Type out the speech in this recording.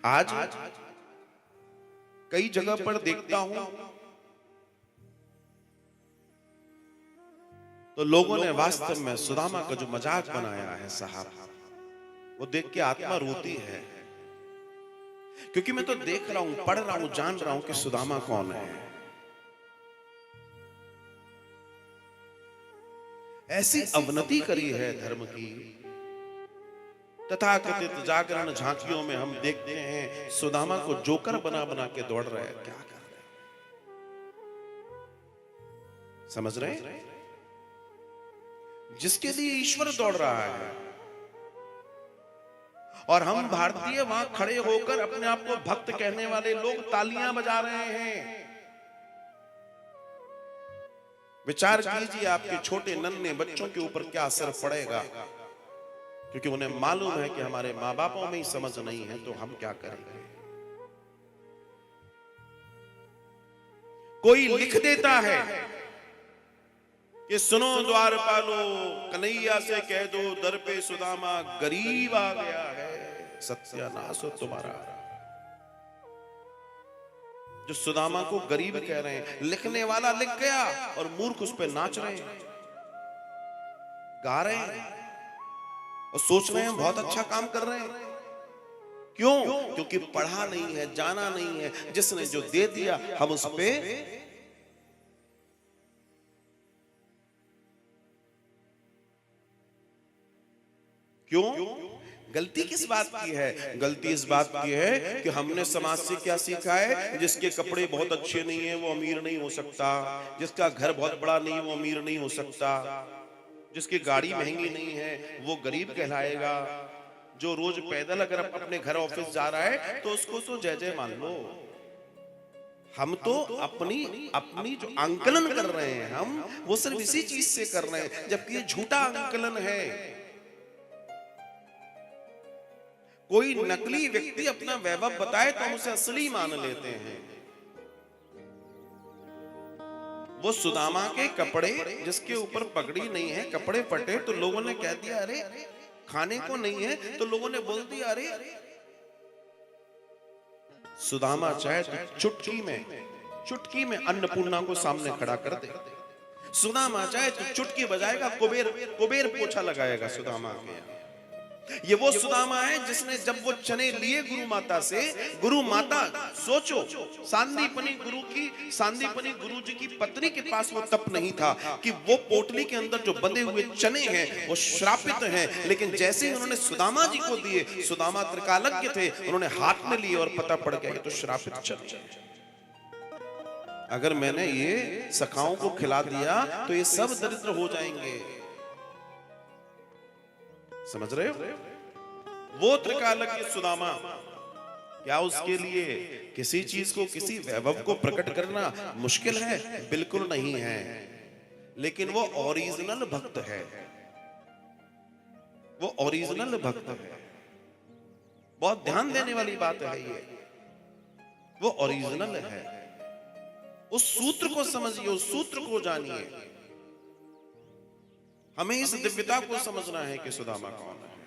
आज कई जगह पर देखता हूं तो लोगों ने वास्तव में सुदामा का जो मजाक बनाया है साहब, वो देख के आत्मा रोती है। क्योंकि मैं तो देख रहा हूं, पढ़ रहा हूं, जान रहा हूं कि सुदामा कौन है। ऐसी अवनति करी है धर्म की। तथाकथित जागरण झांकियों में हम देखते हैं सुदामा को जोकर बना बना के दौड़ रहे हैं। क्या कर रहे हैं, समझ रहे हैं? जिसके लिए ईश्वर दौड़ रहा है और हम भारतीय वहां खड़े होकर अपने आप को भक्त कहने वाले लोग तालियां बजा रहे हैं। विचार कीजिए आपके छोटे नन्हे बच्चों के ऊपर क्या असर पड़ेगा, क्योंकि उन्हें मालूम है कि हमारे मां बापों में ही समझ नहीं है, तो हम क्या करेंगे। कोई लिख देता है कि सुनो द्वारपालो, कन्हैया से कह दो दर पे सुदामा गरीब आ गया है, सत्यानाश हो तुम्हारा। जो सुदामा को गरीब कह रहे हैं, लिखने वाला लिख गया और मूर्ख उस पे नाच रहे हैं, गा रहे हैं और सोच रहे हैं बहुत अच्छा काम कर रहे हैं। क्यों? क्योंकि पढ़ा नहीं है, जाना नहीं है। जिसने जो दे दिया हम उस पे क्यों? गलती किस बात की है? गलती इस बात की है कि हमने समाज से क्या सीखा है, जिसके कपड़े बहुत अच्छे नहीं है वो अमीर नहीं हो सकता, जिसका घर बहुत बड़ा नहीं वो अमीर नहीं हो सकता, जिसकी गाड़ी महंगी नहीं है वो गरीब कहलाएगा, जो रोज पैदल अगर अपने घर ऑफिस जा रहा है तो उसको तो जय जय मान लो। हम तो अपनी जो आंकलन कर रहे हैं, हम वो सिर्फ इसी चीज से कर रहे हैं, जबकि ये झूठा आंकलन है। कोई नकली व्यक्ति अपना वैभव बताए तो हम उसे असली मान लेते हैं। वो सुदामा के कपड़े, जिसके ऊपर पगड़ी नहीं है, कपड़े फटे, तो लोगों ने कह दिया अरे खाने को नहीं है, तो लोगों ने बोल दिया अरे सुदामा चाहे तो चुटकी में अन्नपूर्णा को सामने खड़ा कर दे। सुदामा चाहे तो चुटकी बजाएगा, कुबेर पोछा लगाएगा सुदामा के यहाँ। ये वो सुदामा है जिसने जब वो चने लिए गुरु माता से, गुरु माता सोचो सांदीपनी गुरु जी की पत्नी के पास वो तप नहीं था कि वो पोटली के अंदर जो बंधे हुए चने हैं वो श्रापित हैं, लेकिन जैसे ही उन्होंने सुदामा जी को दिए, सुदामा त्रिकालज्ञ थे, उन्होंने हाथ में लिए और पता पड़ गया ये तो श्रापित चने। अगर मैंने ये सखाओं को खिला दिया तो ये सब दरिद्र हो जाएंगे। समझ रहे हो? वो त्रिकालज्ञ सुदामा, क्या उसके लिए किसी चीज को, किसी वैभव को प्रकट करना मुश्किल है? बिल्कुल नहीं है, लेकिन वो ओरिजिनल भक्त है। वो ओरिजिनल भक्त है। बहुत ध्यान देने वाली बात है ये। वो ओरिजिनल है। उस सूत्र को समझिए, उस सूत्र को जानिए। हमें इस दिव्यता को समझना है कि सुदामा कौन है।